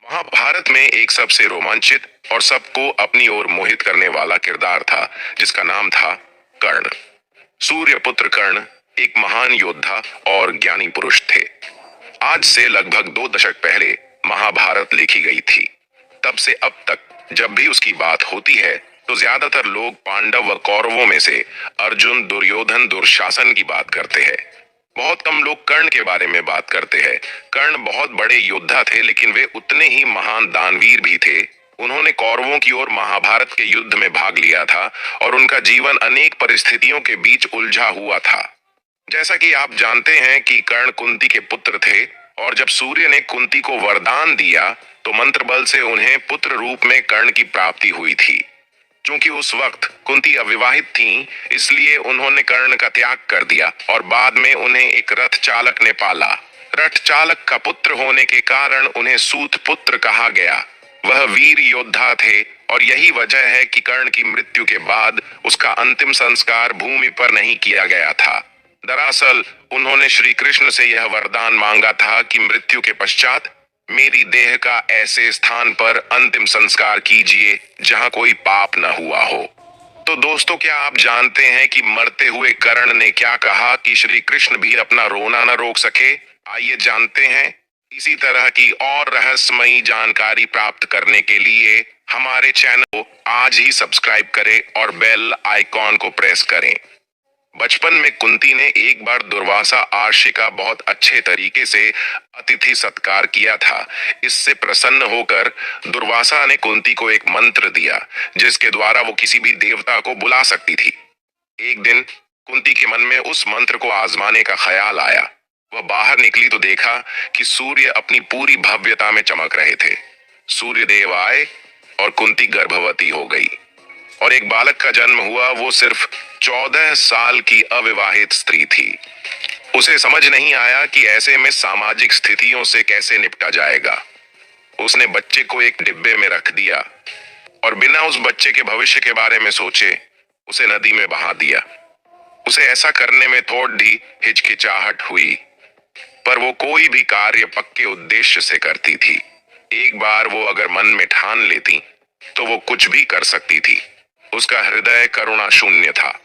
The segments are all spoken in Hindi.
महाभारत में एक सबसे रोमांचित और सबको अपनी ओर मोहित करने वाला किरदार था, जिसका नाम था कर्ण। सूर्यपुत्र कर्ण एक महान योद्धा और ज्ञानी पुरुष थे। आज से लगभग 2 दशक पहले महाभारत लिखी गई थी। तब से अब तक जब भी उसकी बात होती है तो ज्यादातर लोग पांडव व कौरवों में से अर्जुन, दुर्योधन, दुशासन की बात करते हैं। बहुत कम लोग कर्ण के बारे में बात करते हैं। कर्ण बहुत बड़े योद्धा थे, लेकिन वे उतने ही महान दानवीर भी थे। उन्होंने कौरवों की ओर महाभारत के युद्ध में भाग लिया था और उनका जीवन अनेक परिस्थितियों के बीच उलझा हुआ था। जैसा कि आप जानते हैं कि कर्ण कुंती के पुत्र थे, और जब सूर्य ने कुंती को वरदान दिया तो मंत्र बल से उन्हें पुत्र रूप में कर्ण की प्राप्ति हुई थी। क्योंकि उस वक्त कुंती अविवाहित थीं, इसलिए उन्होंने कर्ण का त्याग कर दिया और बाद में उन्हें एक रथ चालक ने पाला। रथ चालक का पुत्र होने के कारण उन्हें सूत पुत्र कहा गया। वह वीर योद्धा थे और यही वजह है कि कर्ण की मृत्यु के बाद उसका अंतिम संस्कार भूमि पर नहीं किया गया था। दरअसल उन्होंने श्री कृष्ण से यह वरदान मांगा था कि मृत्यु के पश्चात मेरी देह का ऐसे स्थान पर अंतिम संस्कार कीजिए जहां कोई पाप न हुआ हो। तो दोस्तों, क्या आप जानते हैं कि मरते हुए कर्ण ने क्या कहा कि श्री कृष्ण भी अपना रोना न रोक सके? आइए जानते हैं। इसी तरह की और रहस्यमयी जानकारी प्राप्त करने के लिए हमारे चैनल को आज ही सब्सक्राइब करें और बेल आइकॉन को प्रेस करें। बचपन में कुंती ने एक बार दुर्वासा आर्षि का बहुत अच्छे तरीके से अतिथि सत्कार किया था। इससे प्रसन्न होकर दुर्वासा ने कुंती को एक मंत्र दिया, जिसके द्वारा वो किसी भी देवता को बुला सकती थी। एक दिन कुंती के मन में उस मंत्र को आजमाने का ख्याल आया। वह बाहर निकली तो देखा कि सूर्य अपनी पूरी भव्यता में चमक रहे थे। सूर्य देव आए और कुंती गर्भवती हो गई और एक बालक का जन्म हुआ। वो सिर्फ 14 साल की अविवाहित स्त्री थी। उसे समझ नहीं आया कि ऐसे में सामाजिक स्थितियों से कैसे निपटा जाएगा। उसने बच्चे को एक डिब्बे में रख दिया और बिना उस बच्चे के भविष्य के बारे में सोचे उसे नदी में बहा दिया। उसे ऐसा करने में थोड़ी हिचकिचाहट हुई, पर वो कोई भी कार्य पक्के उद्देश्य से करती थी। एक बार वो अगर मन में ठान लेती तो वो कुछ भी कर सकती थी। उसका हृदय करुणा शून्य था।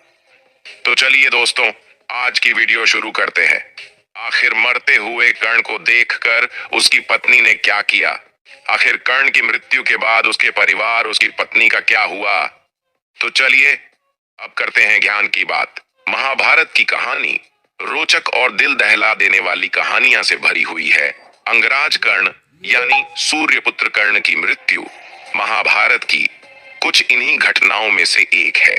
तो चलिए दोस्तों, आज की वीडियो शुरू करते हैं। आखिर मरते हुए कर्ण को देखकर उसकी पत्नी ने क्या किया? आखिर कर्ण की मृत्यु के बाद उसके परिवार, उसकी पत्नी का क्या हुआ? तो चलिए अब करते हैं ज्ञान की बात। महाभारत की कहानी रोचक और दिल दहला देने वाली कहानियां से भरी हुई है। अंगराज कर्ण यानी सूर्यपुत्र कर्ण की मृत्यु महाभारत की कुछ इन्हीं घटनाओं में से एक है।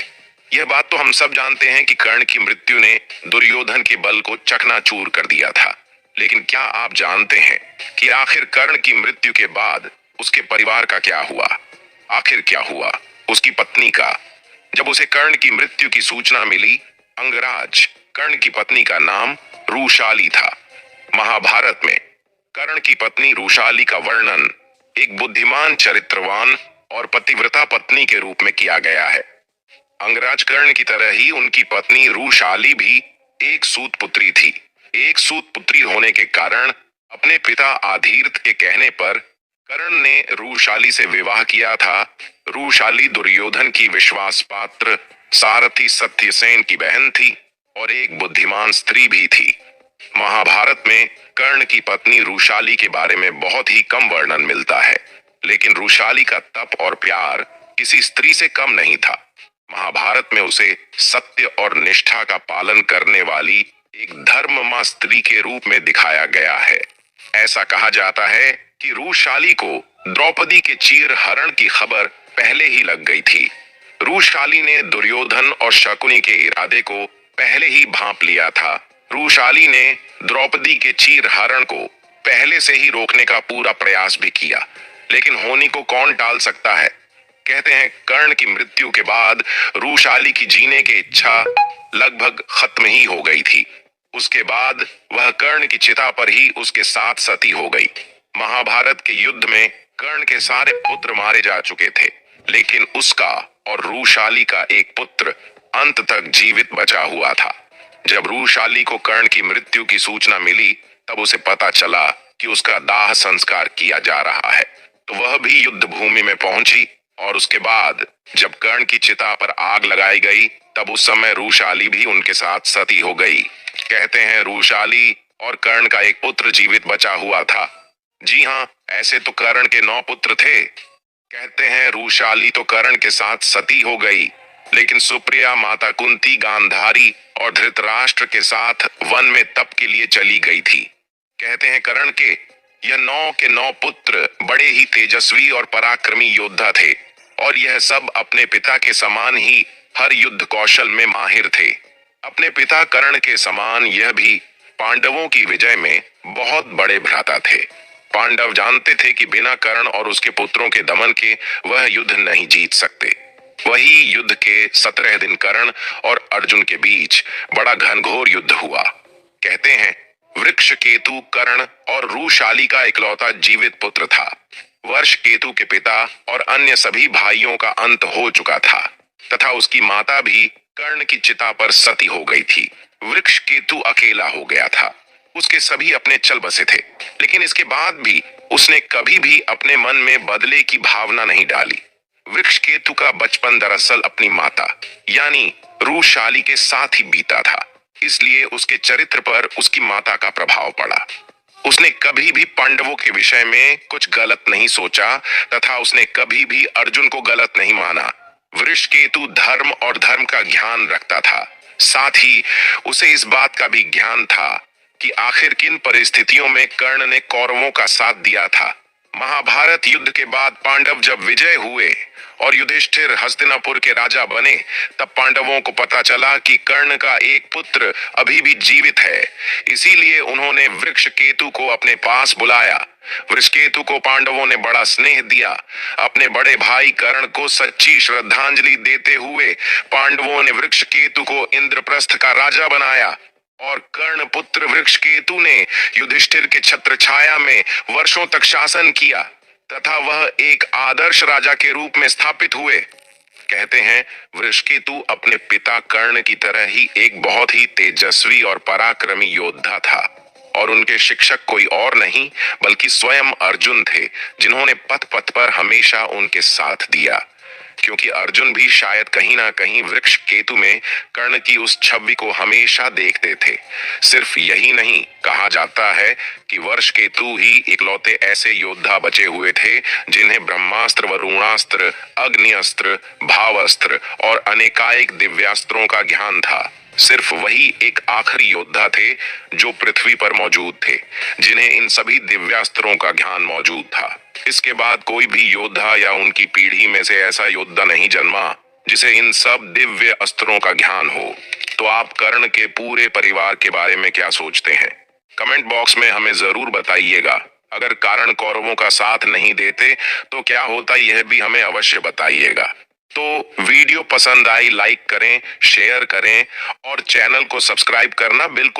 यह बात तो हम सब जानते हैं कि कर्ण की मृत्यु ने दुर्योधन के बल को चकनाचूर कर दिया था। लेकिन क्या आप जानते हैं कि आखिर कर्ण की मृत्यु के बाद उसके परिवार का क्या हुआ? आखिर क्या हुआ उसकी पत्नी का? जब उसे कर्ण की मृत्यु की सूचना मिली, अंगराज कर्ण की पत्नी का नाम रूशाली था। महाभारत में कर्ण की पत्नी रूशाली का वर्णन एक बुद्धिमान, चरित्रवान और पतिव्रता पत्नी के रूप में किया गया है। अंगराज कर्ण की तरह ही उनकी पत्नी रूशाली भी एक सूत पुत्री थी। एक सूत पुत्री होने के कारण अपने पिता आधीर्थ के कहने पर कर्ण ने रूशाली से विवाह किया था। रूशाली दुर्योधन की विश्वास पात्र सारथी सत्यसेन की बहन थी और एक बुद्धिमान स्त्री भी थी। महाभारत में कर्ण की पत्नी रूशाली के बारे में बहुत ही कम वर्णन मिलता है, लेकिन रूशाली का तप और प्यार किसी स्त्री से कम नहीं था। महाभारत में उसे सत्य और निष्ठा का पालन करने वाली एक धर्ममा स्त्री के रूप में दिखाया गया है। ऐसा कहा जाता है कि रूशाली को द्रौपदी के चीर हरण की खबर पहले ही लग गई थी। रूशाली ने दुर्योधन और शकुनी के इरादे को पहले ही भांप लिया था। रूशाली ने द्रौपदी के चीर हरण को पहले से ही रोकने का पूरा प्रयास भी किया, लेकिन होनी को कौन टाल सकता है। कहते हैं कर्ण की मृत्यु के बाद रूशाली की जीने की इच्छा लगभग खत्म ही हो गई थी। उसके बाद वह कर्ण की चिता पर ही उसके साथ सती हो गई। महाभारत के युद्ध में कर्ण के सारे पुत्र मारे जा चुके थे, लेकिन उसका और रूशाली का एक पुत्र अंत तक जीवित बचा हुआ था। जब रूशाली को कर्ण की मृत्यु की सूचना मिली, तब उसे पता चला कि उसका दाह संस्कार किया जा रहा है। तो वह भी युद्ध भूमि में पहुंची और उसके बाद जब कर्ण की चिता पर आग लगाई गई तब उस समय रूशाली भी उनके साथ सती हो गई। कहते हैं रूशाली और कर्ण का एक पुत्र जीवित बचा हुआ था। जी हाँ, ऐसे तो कर्ण के 9 पुत्र थे। कहते हैं रूशाली तो कर्ण के साथ सती हो गई, लेकिन सुप्रिया माता कुंती गांधारी और धृतराष्ट्र के साथ वन में तप के लिए चली गई थी। कहते हैं कर्ण के यह 9 के 9 पुत्र बड़े ही तेजस्वी और पराक्रमी योद्धा थे और यह सब अपने पिता के समान ही हर युद्ध कौशल में माहिर थे। अपने पिता कर्ण के समान यह भी पांडवों की विजय में बहुत बड़े भ्राता थे। पांडव जानते थे कि बिना कर्ण और उसके पुत्रों के दमन के वह युद्ध नहीं जीत सकते। वही युद्ध के 17 दिन कर्ण और अर्जुन के बीच बड़ा घनघोर युद्ध हुआ। कहते हैं वृक्ष केतु कर्ण और रूशाली का इकलौता जीवित पुत्र था। वर्ष केतु के पिता और अन्य सभी भाइयों का अंत हो चुका था तथा उसकी माता भी कर्ण की चिता पर सती हो गई थी। वृक्ष केतु अकेला हो गया था। उसके सभी अपने चल बसे थे, लेकिन इसके बाद भी उसने कभी भी अपने मन में बदले की भावना नहीं डाली। वृक्ष केतु का बचपन दरअसल अपनी माता यानी रूशाली के साथ ही बीता था, इसलिए उसके चरित्र पर उसकी माता का प्रभाव पड़ा। उसने कभी भी पांडवों के विषय में कुछ गलत नहीं सोचा तथा उसने कभी भी अर्जुन को गलत नहीं माना। वृक्ष केतु धर्म और धर्म का ज्ञान रखता था। साथ ही उसे इस बात का भी ज्ञान था कि आखिर किन परिस्थितियों में कर्ण ने कौरवों का साथ दिया था। महाभारत युद्ध के बाद पांडव जब विजय हुए और युधिष्ठिर हस्तिनापुर के राजा बने, तब पांडवों को पता चला कि कर्ण का एक पुत्र अभी भी जीवित है। इसीलिए उन्होंने वृक्ष केतु को अपने पास बुलाया। वृक्ष केतु को पांडवों ने बड़ा स्नेह दिया। अपने बड़े भाई कर्ण को सच्ची श्रद्धांजलि देते हुए पांडवों ने वृक्ष केतु को इंद्रप्रस्थ का राजा बनाया और कर्ण पुत्र वृक्ष केतु ने युधिष्ठिर के छत्र छाया में वर्षों तक शासन किया तथा वह एक आदर्श राजा के रूप में स्थापित हुए। कहते हैं वृषकेतु अपने पिता कर्ण की तरह ही एक बहुत ही तेजस्वी और पराक्रमी योद्धा था और उनके शिक्षक कोई और नहीं बल्कि स्वयं अर्जुन थे, जिन्होंने पथ पथ पर हमेशा उनके साथ दिया। क्योंकि अर्जुन भी शायद कहीं ना कहीं वृक्ष केतु में कर्ण की उस छवि को हमेशा देखते थे। सिर्फ यही नहीं, कहा जाता है कि वर्ष केतु ही इकलौते ऐसे योद्धा बचे हुए थे जिन्हें ब्रह्मास्त्र वरुणास्त्र अग्निअस्त्र भावास्त्र और अनेकायक दिव्यास्त्रों का ज्ञान था। सिर्फ वही एक आखिरी योद्धा थे जो पृथ्वी पर मौजूद थे जिन्हें इन सभी दिव्यास्त्रों का ज्ञान मौजूद था। इसके बाद कोई भी योद्धा या उनकी पीढ़ी में से ऐसा योद्धा नहीं जन्मा जिसे इन सब दिव्य अस्त्रों का ज्ञान हो। तो आप कर्ण के पूरे परिवार के बारे में क्या सोचते हैं? कमेंट बॉक्स में हमें जरूर बताइएगा। अगर कर्ण कौरवों का साथ नहीं देते तो क्या होता, यह भी हमें अवश्य बताइएगा। तो वीडियो पसंद आई लाइक करें, शेयर करें और चैनल को सब्सक्राइब करना बिल्कुल